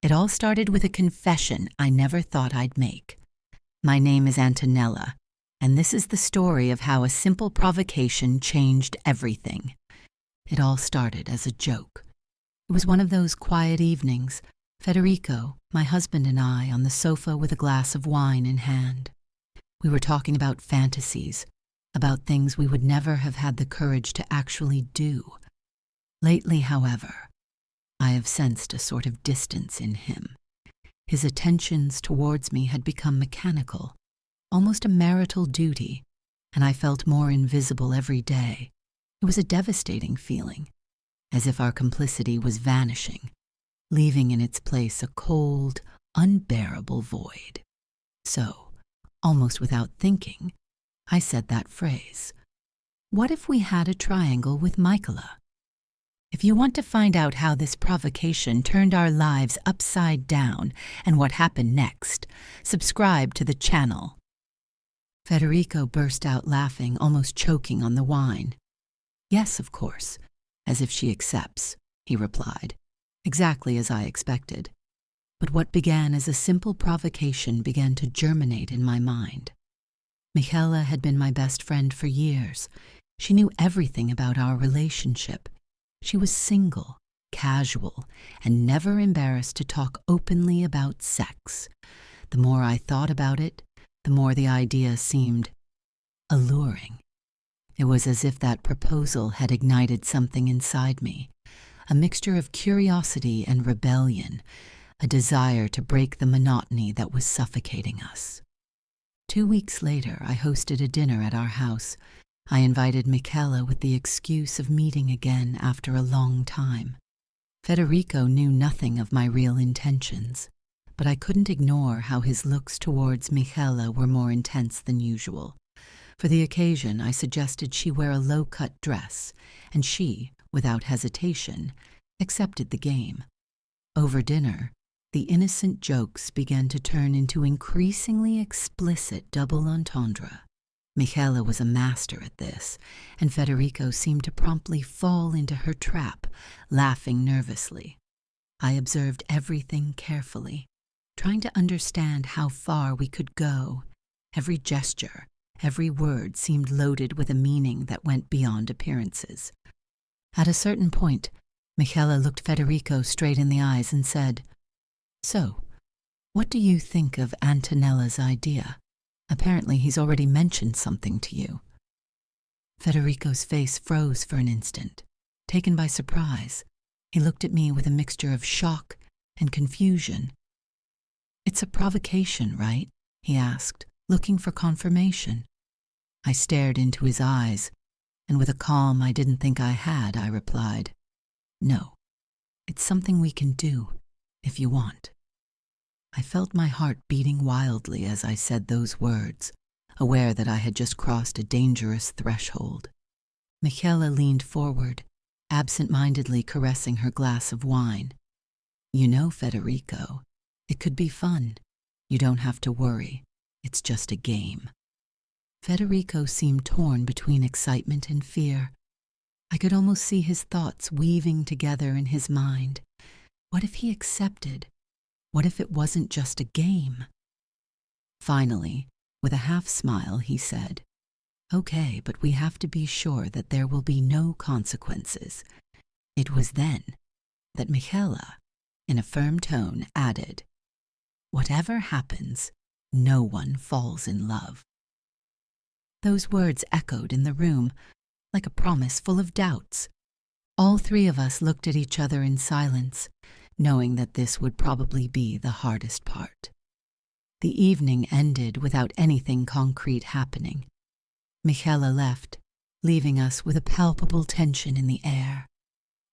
It all started with a confession I never thought I'd make. My name is Antonella, and this is the story of how a simple provocation changed everything. It all started as a joke. It was one of those quiet evenings, Federico, my husband, and I on the sofa with a glass of wine in hand. We were talking about fantasies, about things we would never have had the courage to actually do. Lately, however, I have sensed a sort of distance in him. His attentions towards me had become mechanical, almost a marital duty, and I felt more invisible every day. It was a devastating feeling, as if our complicity was vanishing, leaving in its place a cold, unbearable void. So, almost without thinking, I said that phrase. What if we had a triangle with Michaela? If you want to find out how this provocation turned our lives upside down and what happened next, subscribe to the channel. Federico burst out laughing, almost choking on the wine. Yes, of course, as if she accepts, he replied, exactly as I expected. But what began as a simple provocation began to germinate in my mind. Michaela had been my best friend for years. She knew everything about our relationship. She was single, casual, and never embarrassed to talk openly about sex. The more I thought about it, the more the idea seemed alluring. It was as if that proposal had ignited something inside me, a mixture of curiosity and rebellion, a desire to break the monotony that was suffocating us. 2 weeks later, I hosted a dinner at our house. I invited Michaela with the excuse of meeting again after a long time. Federico knew nothing of my real intentions, but I couldn't ignore how his looks towards Michaela were more intense than usual. For the occasion, I suggested she wear a low-cut dress, and she, without hesitation, accepted the game. Over dinner, the innocent jokes began to turn into increasingly explicit double entendre. Michaela was a master at this, and Federico seemed to promptly fall into her trap, laughing nervously. I observed everything carefully, trying to understand how far we could go. Every gesture, every word seemed loaded with a meaning that went beyond appearances. At a certain point, Michaela looked Federico straight in the eyes and said, "So, what do you think of Antonella's idea? Apparently he's already mentioned something to you." Federico's face froze for an instant. Taken by surprise, he looked at me with a mixture of shock and confusion. "It's a provocation, right?" he asked, looking for confirmation. I stared into his eyes, and with a calm I didn't think I had, I replied, "No, it's something we can do, if you want." I felt my heart beating wildly as I said those words, aware that I had just crossed a dangerous threshold. Michaela leaned forward, absent-mindedly caressing her glass of wine. "You know, Federico, it could be fun. You don't have to worry. It's just a game." Federico seemed torn between excitement and fear. I could almost see his thoughts weaving together in his mind. What if he accepted? What if it wasn't just a game? Finally, with a half-smile, he said, "Okay, but we have to be sure that there will be no consequences." It was then that Michaela, in a firm tone, added, "Whatever happens, no one falls in love." Those words echoed in the room like a promise full of doubts. All three of us looked at each other in silence, knowing that this would probably be the hardest part. The evening ended without anything concrete happening. Michaela left, leaving us with a palpable tension in the air.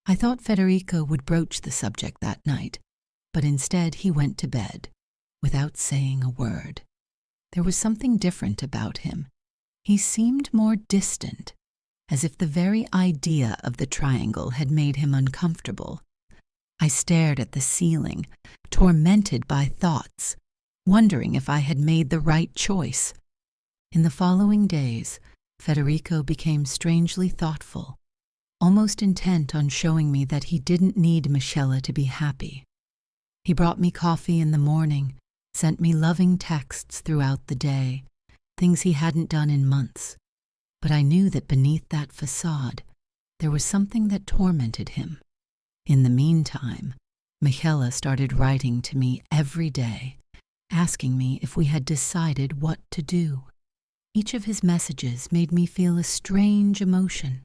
I thought Federico would broach the subject that night, but instead he went to bed, without saying a word. There was something different about him. He seemed more distant, as if the very idea of the triangle had made him uncomfortable. I stared at the ceiling, tormented by thoughts, wondering if I had made the right choice. In the following days, Federico became strangely thoughtful, almost intent on showing me that he didn't need Michaela to be happy. He brought me coffee in the morning, sent me loving texts throughout the day, things he hadn't done in months. But I knew that beneath that facade, there was something that tormented him. In the meantime, Michela started writing to me every day, asking me if we had decided what to do. Each of his messages made me feel a strange emotion,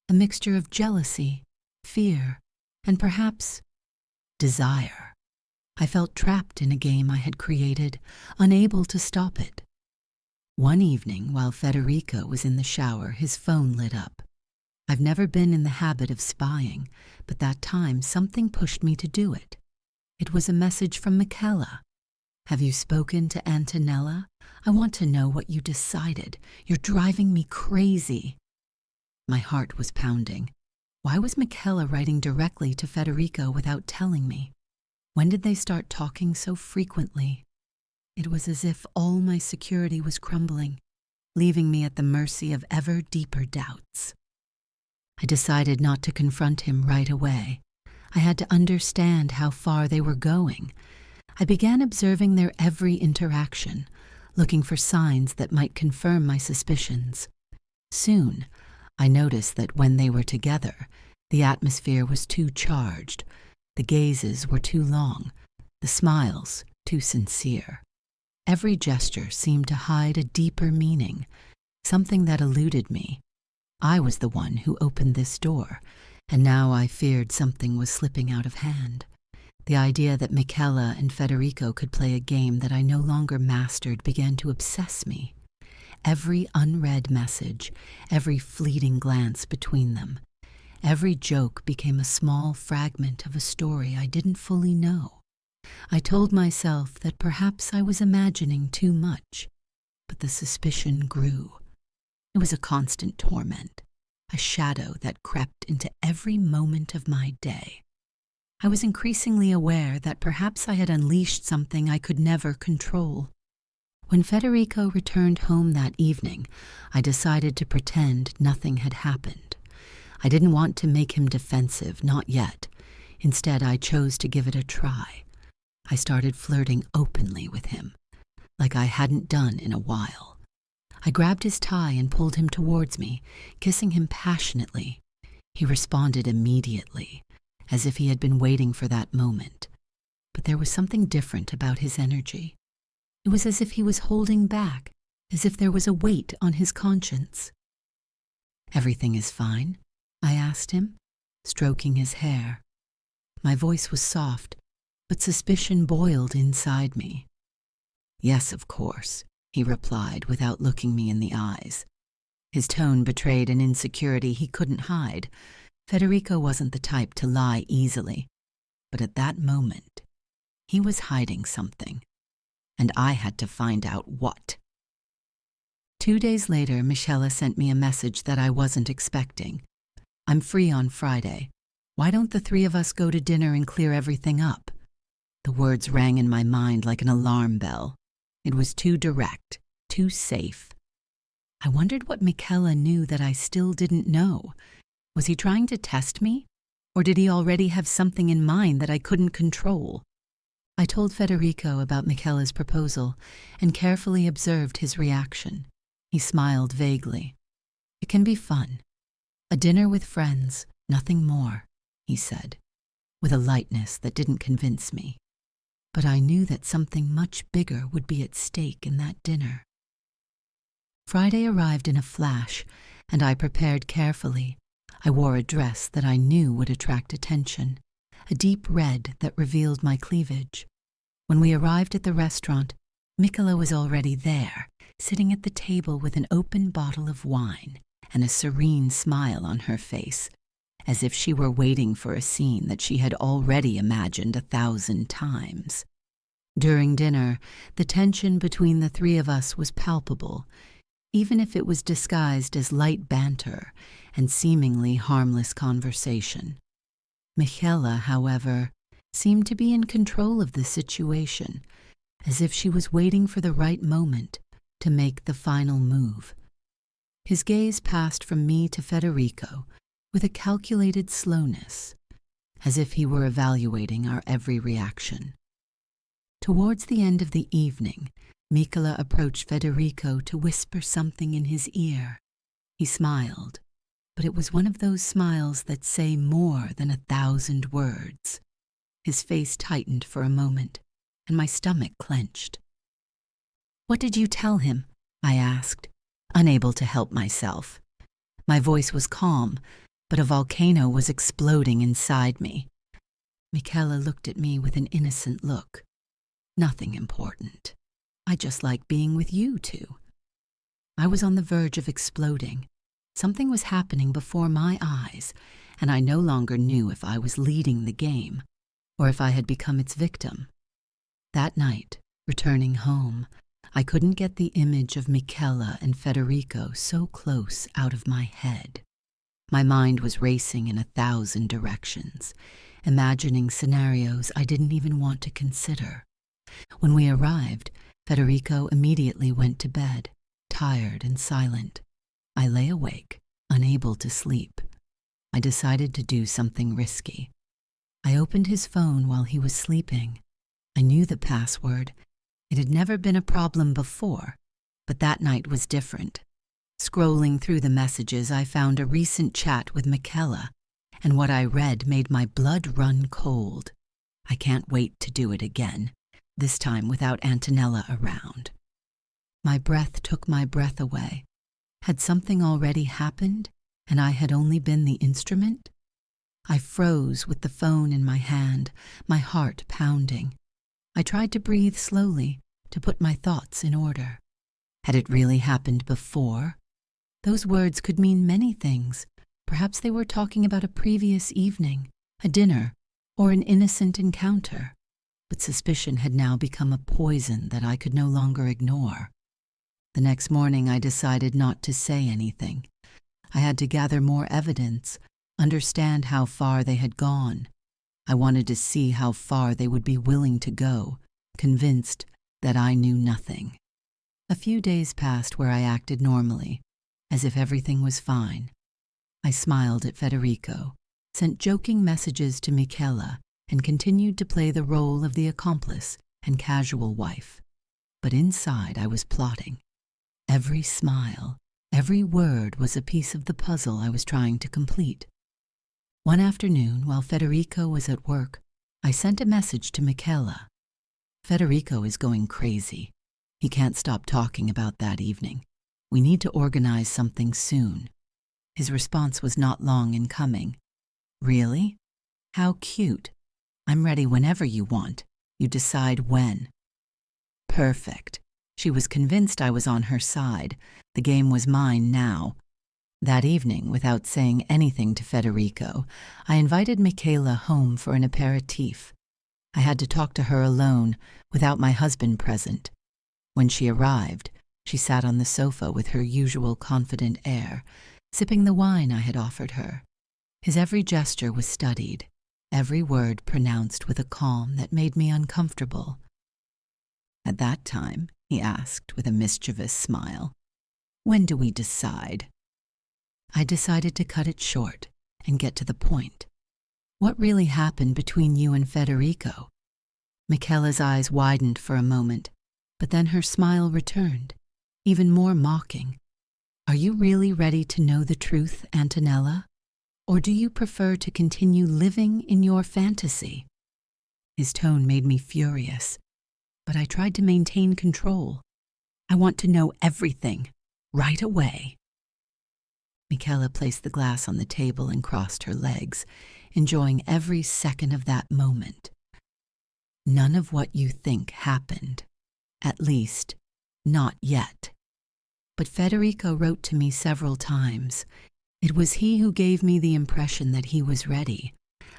a mixture of jealousy, fear, and perhaps desire. I felt trapped in a game I had created, unable to stop it. One evening, while Federico was in the shower, his phone lit up. I've never been in the habit of spying, but that time something pushed me to do it. It was a message from Michela. "Have you spoken to Antonella? I want to know what you decided. You're driving me crazy." My heart was pounding. Why was Michela writing directly to Federico without telling me? When did they start talking so frequently? It was as if all my security was crumbling, leaving me at the mercy of ever deeper doubts. I decided not to confront him right away. I had to understand how far they were going. I began observing their every interaction, looking for signs that might confirm my suspicions. Soon, I noticed that when they were together, the atmosphere was too charged. The gazes were too long, the smiles too sincere. Every gesture seemed to hide a deeper meaning, something that eluded me. I was the one who opened this door, and now I feared something was slipping out of hand. The idea that Michela and Federico could play a game that I no longer mastered began to obsess me. Every unread message, every fleeting glance between them, every joke became a small fragment of a story I didn't fully know. I told myself that perhaps I was imagining too much, but the suspicion grew. It was a constant torment, a shadow that crept into every moment of my day. I was increasingly aware that perhaps I had unleashed something I could never control. When Federico returned home that evening, I decided to pretend nothing had happened. I didn't want to make him defensive, not yet. Instead, I chose to give it a try. I started flirting openly with him, like I hadn't done in a while. I grabbed his tie and pulled him towards me, kissing him passionately. He responded immediately, as if he had been waiting for that moment. But there was something different about his energy. It was as if he was holding back, as if there was a weight on his conscience. "Everything is fine?" I asked him, stroking his hair. My voice was soft, but suspicion boiled inside me. "Yes, of course," he replied without looking me in the eyes. His tone betrayed an insecurity he couldn't hide. Federico wasn't the type to lie easily, but at that moment, he was hiding something, and I had to find out what. 2 days later, Michela sent me a message that I wasn't expecting. "I'm free on Friday. Why don't the three of us go to dinner and clear everything up?" The words rang in my mind like an alarm bell. It was too direct, too safe. I wondered what Michela knew that I still didn't know. Was he trying to test me? Or did he already have something in mind that I couldn't control? I told Federico about Michela's proposal and carefully observed his reaction. He smiled vaguely. "It can be fun. A dinner with friends, nothing more," he said, with a lightness that didn't convince me. But I knew that something much bigger would be at stake in that dinner. Friday arrived in a flash, and I prepared carefully. I wore a dress that I knew would attract attention, a deep red that revealed my cleavage. When we arrived at the restaurant, Michela was already there, sitting at the table with an open bottle of wine and a serene smile on her face, as if she were waiting for a scene that she had already imagined 1,000 times. During dinner, the tension between the three of us was palpable, even if it was disguised as light banter and seemingly harmless conversation. Michela, however, seemed to be in control of the situation, as if she was waiting for the right moment to make the final move. His gaze passed from me to Federico with a calculated slowness, as if he were evaluating our every reaction. Towards the end of the evening, Micola approached Federico to whisper something in his ear. He smiled, but it was one of those smiles that say more than 1,000 words. His face tightened for a moment, and my stomach clenched. "What did you tell him?" I asked, unable to help myself. My voice was calm, but a volcano was exploding inside me. Micola looked at me with an innocent look. "Nothing important. I just like being with you two." I was on the verge of exploding. Something was happening before my eyes, and I no longer knew if I was leading the game or if I had become its victim. That night, returning home, I couldn't get the image of Micola and Federico so close out of my head. My mind was racing in 1,000 directions, imagining scenarios I didn't even want to consider. When we arrived, Federico immediately went to bed, tired and silent. I lay awake, unable to sleep. I decided to do something risky. I opened his phone while he was sleeping. I knew the password. It had never been a problem before, but that night was different. Scrolling through the messages, I found a recent chat with Micola, and what I read made my blood run cold. I can't wait to do it again, this time without Antonella around. My breath took my breath away. Had something already happened, and I had only been the instrument? I froze with the phone in my hand, my heart pounding. I tried to breathe slowly, to put my thoughts in order. Had it really happened before? Those words could mean many things. Perhaps they were talking about a previous evening, a dinner, or an innocent encounter. But suspicion had now become a poison that I could no longer ignore. The next morning I decided not to say anything. I had to gather more evidence, understand how far they had gone. I wanted to see how far they would be willing to go, convinced that I knew nothing. A few days passed where I acted normally, as if everything was fine. I smiled at Federico, sent joking messages to Micola, and continued to play the role of the accomplice and casual wife. But inside I was plotting. Every smile, every word was a piece of the puzzle I was trying to complete. One afternoon, while Federico was at work, I sent a message to Micola. "Federico is going crazy. He can't stop talking about that evening. We need to organize something soon." His response was not long in coming. "Really? How cute. I'm ready whenever you want. You decide when." Perfect. She was convinced I was on her side. The game was mine now. That evening, without saying anything to Federico, I invited Micola home for an aperitif. I had to talk to her alone, without my husband present. When she arrived, she sat on the sofa with her usual confident air, sipping the wine I had offered her. His every gesture was studied, every word pronounced with a calm that made me uncomfortable. "At that time," he asked with a mischievous smile, "when do we decide?" I decided to cut it short and get to the point. "What really happened between you and Federico?" Micola's eyes widened for a moment, but then her smile returned, even more mocking. "Are you really ready to know the truth, Antonella? Or do you prefer to continue living in your fantasy?" His tone made me furious, but I tried to maintain control. "I want to know everything, right away." Micola placed the glass on the table and crossed her legs, enjoying every second of that moment. "None of what you think happened. At least, not yet. But Federico wrote to me several times. It was he who gave me the impression that he was ready.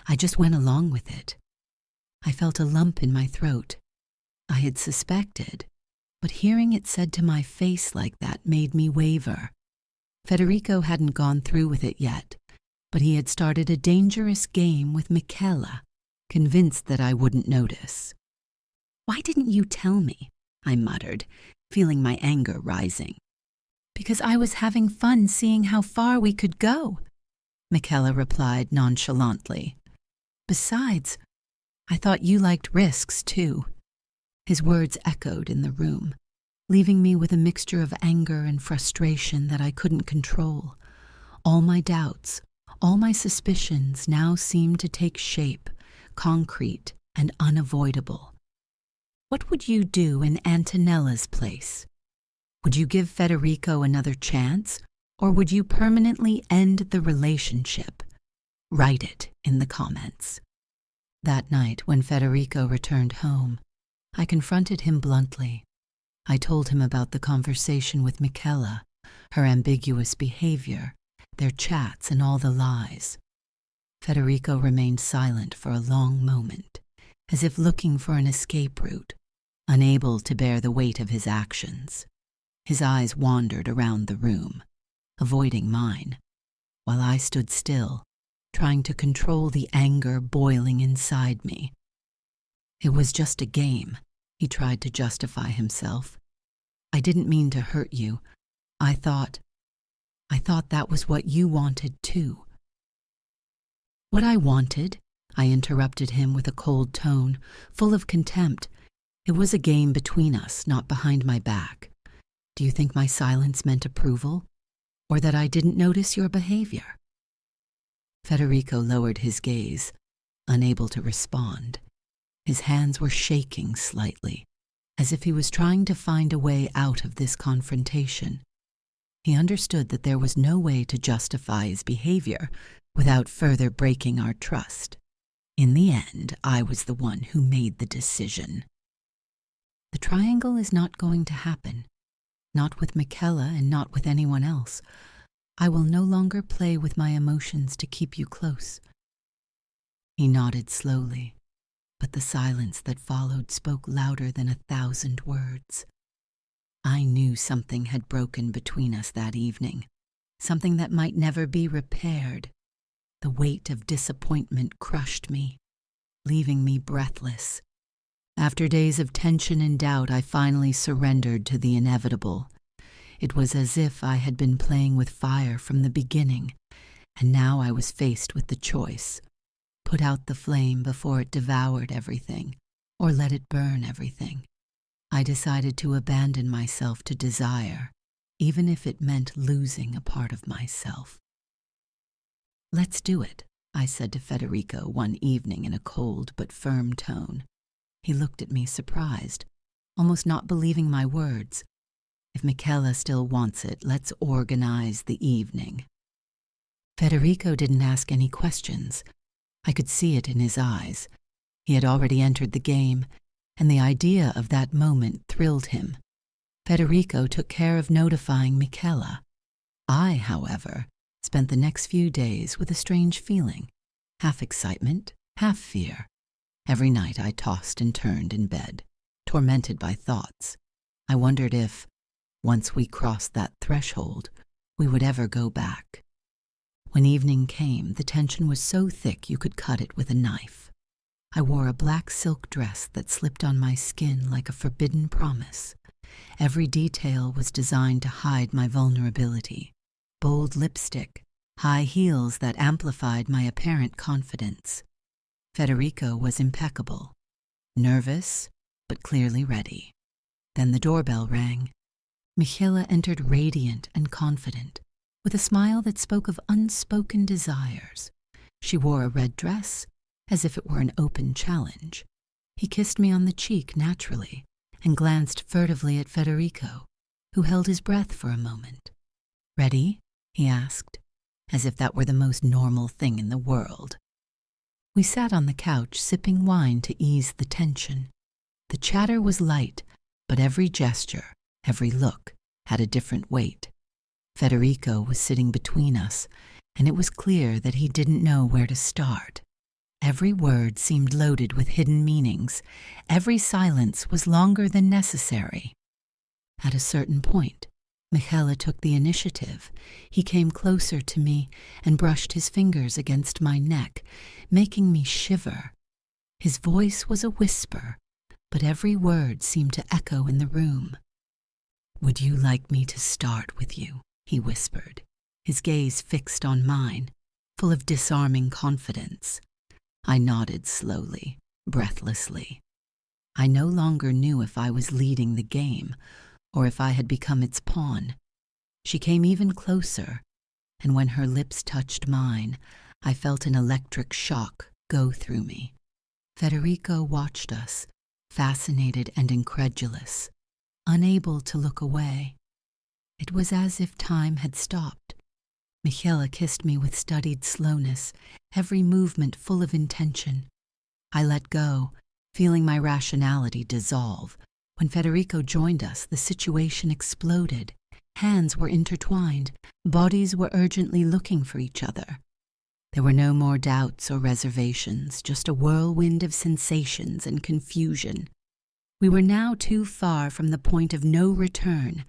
I just went along with it." I felt a lump in my throat. I had suspected, but hearing it said to my face like that made me waver. Federico hadn't gone through with it yet, but he had started a dangerous game with Micola, convinced that I wouldn't notice. "Why didn't you tell me?" I muttered, feeling my anger rising. "Because I was having fun seeing how far we could go," Micola replied nonchalantly. "Besides, I thought you liked risks too." His words echoed in the room, leaving me with a mixture of anger and frustration that I couldn't control. All my doubts, all my suspicions now seemed to take shape, concrete and unavoidable. What would you do in Antonella's place? Would you give Federico another chance, or would you permanently end the relationship? Write it in the comments. That night, when Federico returned home, I confronted him bluntly. I told him about the conversation with Michela, her ambiguous behavior, their chats, and all the lies. Federico remained silent for a long moment, as if looking for an escape route, unable to bear the weight of his actions. His eyes wandered around the room, avoiding mine, while I stood still, trying to control the anger boiling inside me. It was just a game, he tried to justify himself. I didn't mean to hurt you. I thought that was what you wanted too. What I wanted, I interrupted him with a cold tone, full of contempt. It was a game between us, not behind my back. Do you think my silence meant approval, or that I didn't notice your behavior? Federico lowered his gaze, unable to respond. His hands were shaking slightly, as if he was trying to find a way out of this confrontation. He understood that there was no way to justify his behavior without further breaking our trust. In the end, I was the one who made the decision. The triangle is not going to happen. Not with Michela and not with anyone else. I will no longer play with my emotions to keep you close. He nodded slowly, but the silence that followed spoke louder than 1,000 words. I knew something had broken between us that evening, something that might never be repaired. The weight of disappointment crushed me, leaving me breathless. After days of tension and doubt, I finally surrendered to the inevitable. It was as if I had been playing with fire from the beginning, and now I was faced with the choice. Put out the flame before it devoured everything, or let it burn everything. I decided to abandon myself to desire, even if it meant losing a part of myself. Let's do it, I said to Federico one evening in a cold but firm tone. He looked at me surprised, almost not believing my words. If Michela still wants it, let's organize the evening. Federico didn't ask any questions. I could see it in his eyes. He had already entered the game, and the idea of that moment thrilled him. Federico took care of notifying Michela. I, however, spent the next few days with a strange feeling, half excitement, half fear. Every night I tossed and turned in bed, tormented by thoughts. I wondered if, once we crossed that threshold, we would ever go back. When evening came, the tension was so thick you could cut it with a knife. I wore a black silk dress that slipped on my skin like a forbidden promise. Every detail was designed to hide my vulnerability. Bold lipstick, high heels that amplified my apparent confidence. Federico was impeccable, nervous, but clearly ready. Then the doorbell rang. Michela entered radiant and confident, with a smile that spoke of unspoken desires. She wore a red dress, as if it were an open challenge. He kissed me on the cheek naturally, and glanced furtively at Federico, who held his breath for a moment. "Ready?" he asked, as if that were the most normal thing in the world. We sat on the couch, sipping wine to ease the tension. The chatter was light, but every gesture, every look, had a different weight. Federico was sitting between us, and it was clear that he didn't know where to start. Every word seemed loaded with hidden meanings. Every silence was longer than necessary. At a certain point, Michela took the initiative. He came closer to me and brushed his fingers against my neck, making me shiver. His voice was a whisper, but every word seemed to echo in the room. "Would you like me to start with you?" he whispered, his gaze fixed on mine, full of disarming confidence. I nodded slowly, breathlessly. I no longer knew if I was leading the game or if I had become its pawn. She came even closer, and when her lips touched mine, I felt an electric shock go through me. Federico watched us, fascinated and incredulous, unable to look away. It was as if time had stopped. Michela kissed me with studied slowness, every movement full of intention. I let go, feeling my rationality dissolve. When Federico joined us, the situation exploded. Hands were intertwined, bodies were urgently looking for each other. There were no more doubts or reservations, just a whirlwind of sensations and confusion. We were now too far from the point of no return.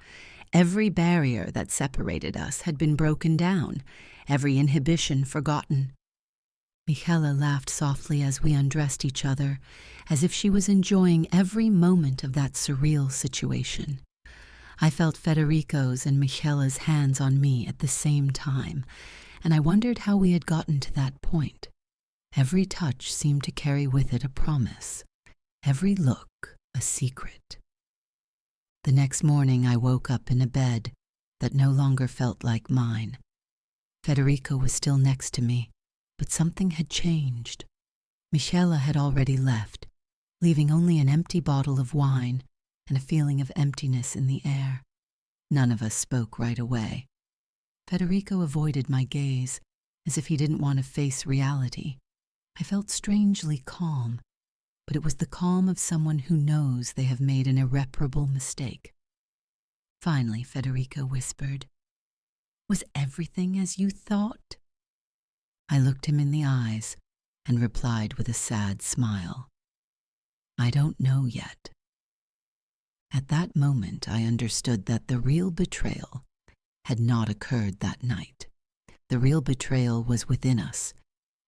Every barrier that separated us had been broken down, every inhibition forgotten. Michela laughed softly as we undressed each other, as if she was enjoying every moment of that surreal situation. I felt Federico's and Michela's hands on me at the same time, and I wondered how we had gotten to that point. Every touch seemed to carry with it a promise, every look a secret. The next morning I woke up in a bed that no longer felt like mine. Federico was still next to me, but something had changed. Michela had already left, leaving only an empty bottle of wine and a feeling of emptiness in the air. None of us spoke right away. Federico avoided my gaze, as if he didn't want to face reality. I felt strangely calm, but it was the calm of someone who knows they have made an irreparable mistake. Finally, Federico whispered, "Was everything as you thought?" I looked him in the eyes and replied with a sad smile, "I don't know yet." At that moment, I understood that the real betrayal had not occurred that night. The real betrayal was within us,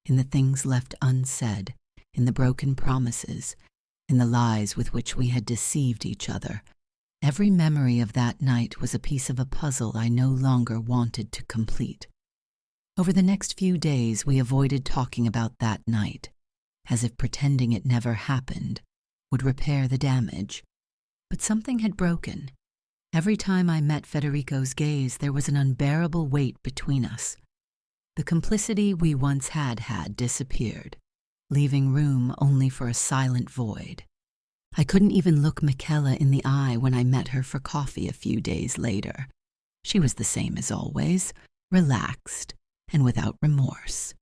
in the things left unsaid, in the broken promises, in the lies with which we had deceived each other. Every memory of that night was a piece of a puzzle I no longer wanted to complete. Over the next few days, we avoided talking about that night, as if pretending it never happened would repair the damage. But something had broken. Every time I met Federico's gaze, there was an unbearable weight between us. The complicity we once had disappeared, leaving room only for a silent void. I couldn't even look Michela in the eye when I met her for coffee a few days later. She was the same as always, relaxed and without remorse.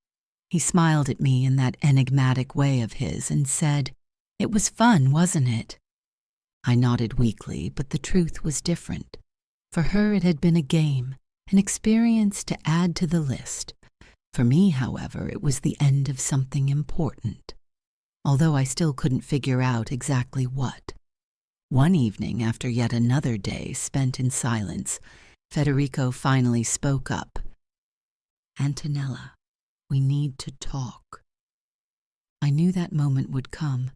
He smiled at me in that enigmatic way of his and said, "It was fun, wasn't it?" I nodded weakly, but the truth was different. For her it had been a game, an experience to add to the list. For me, however, it was the end of something important, although I still couldn't figure out exactly what. One evening, after yet another day spent in silence, Federico finally spoke up. "Antonella, we need to talk." I knew that moment would come,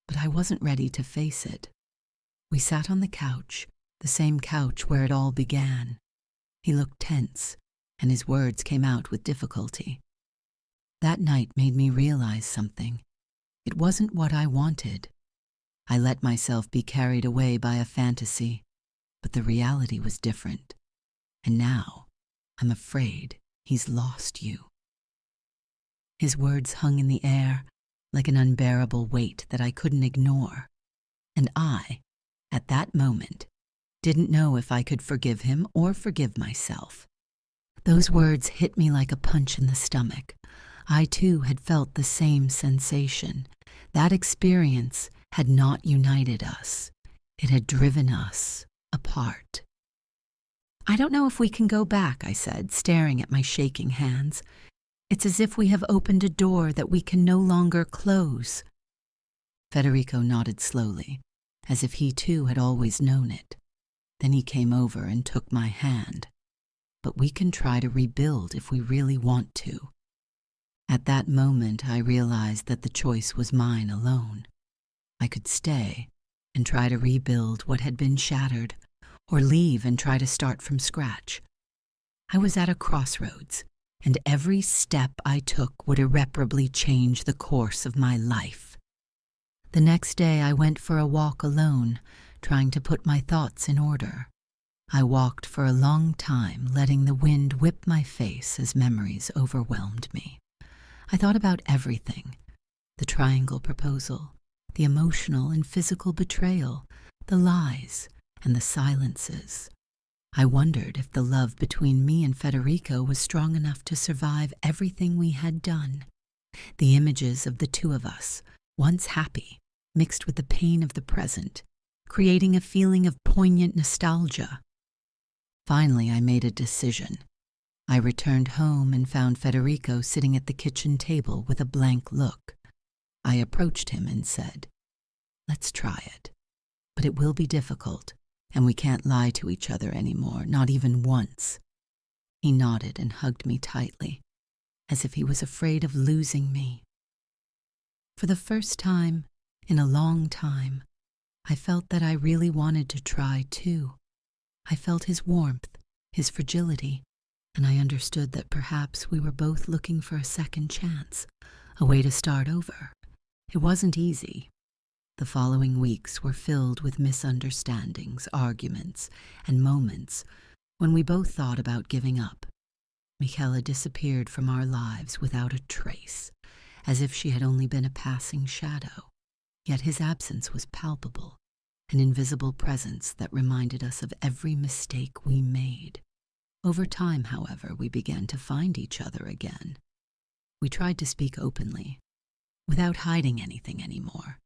but I wasn't ready to face it. We sat on the couch, the same couch where it all began. He looked tense, and his words came out with difficulty. That night made me realize something. It wasn't what I wanted. I let myself be carried away by a fantasy, but the reality was different. And now, I'm afraid he's lost you. His words hung in the air like an unbearable weight that I couldn't ignore. And I, at that moment, didn't know if I could forgive him or forgive myself. Those words hit me like a punch in the stomach. I too had felt the same sensation. That experience had not united us. It had driven us apart. "I don't know if we can go back," I said, staring at my shaking hands. "It's as if we have opened a door that we can no longer close." Federico nodded slowly, as if he too had always known it. Then he came over and took my hand. "But we can try to rebuild if we really want to." At that moment, I realized that the choice was mine alone. I could stay and try to rebuild what had been shattered, or leave and try to start from scratch. I was at a crossroads, and every step I took would irreparably change the course of my life. The next day I went for a walk alone, trying to put my thoughts in order. I walked for a long time, letting the wind whip my face as memories overwhelmed me. I thought about everything: the triangle proposal, the emotional and physical betrayal, the lies, and the silences. I wondered if the love between me and Federico was strong enough to survive everything we had done. The images of the two of us, once happy, mixed with the pain of the present, creating a feeling of poignant nostalgia. Finally, I made a decision. I returned home and found Federico sitting at the kitchen table with a blank look. I approached him and said, "Let's try it. But it will be difficult, and we can't lie to each other anymore, not even once." He nodded and hugged me tightly, as if he was afraid of losing me. For the first time in a long time, I felt that I really wanted to try too. I felt his warmth, his fragility, and I understood that perhaps we were both looking for a second chance, a way to start over. It wasn't easy. The following weeks were filled with misunderstandings, arguments, and moments when we both thought about giving up. Michela disappeared from our lives without a trace, as if she had only been a passing shadow. Yet his absence was palpable, an invisible presence that reminded us of every mistake we made. Over time, however, we began to find each other again. We tried to speak openly, without hiding anything anymore.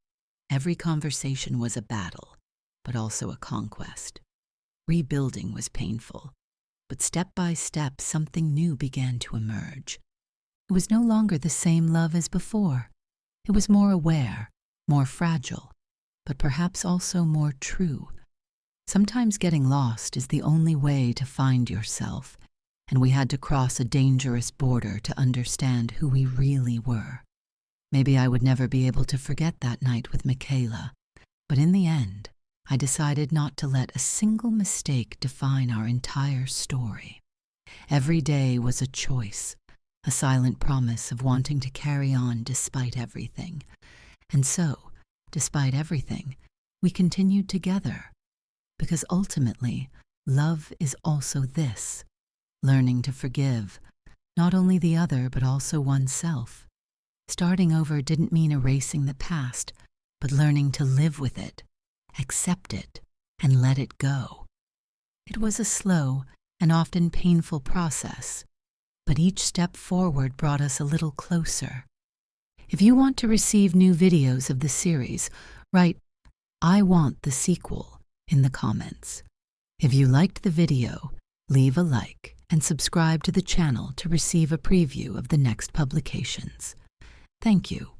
Every conversation was a battle, but also a conquest. Rebuilding was painful, but step by step something new began to emerge. It was no longer the same love as before. It was more aware, more fragile, but perhaps also more true. Sometimes getting lost is the only way to find yourself, and we had to cross a dangerous border to understand who we really were. Maybe I would never be able to forget that night with Michela, but in the end, I decided not to let a single mistake define our entire story. Every day was a choice, a silent promise of wanting to carry on despite everything. And so, despite everything, we continued together. Because ultimately, love is also this: learning to forgive, not only the other but also oneself. Starting over didn't mean erasing the past, but learning to live with it, accept it, and let it go. It was a slow and often painful process, but each step forward brought us a little closer. If you want to receive new videos of the series, write "I want the sequel" in the comments. If you liked the video, leave a like and subscribe to the channel to receive a preview of the next publications. Thank you.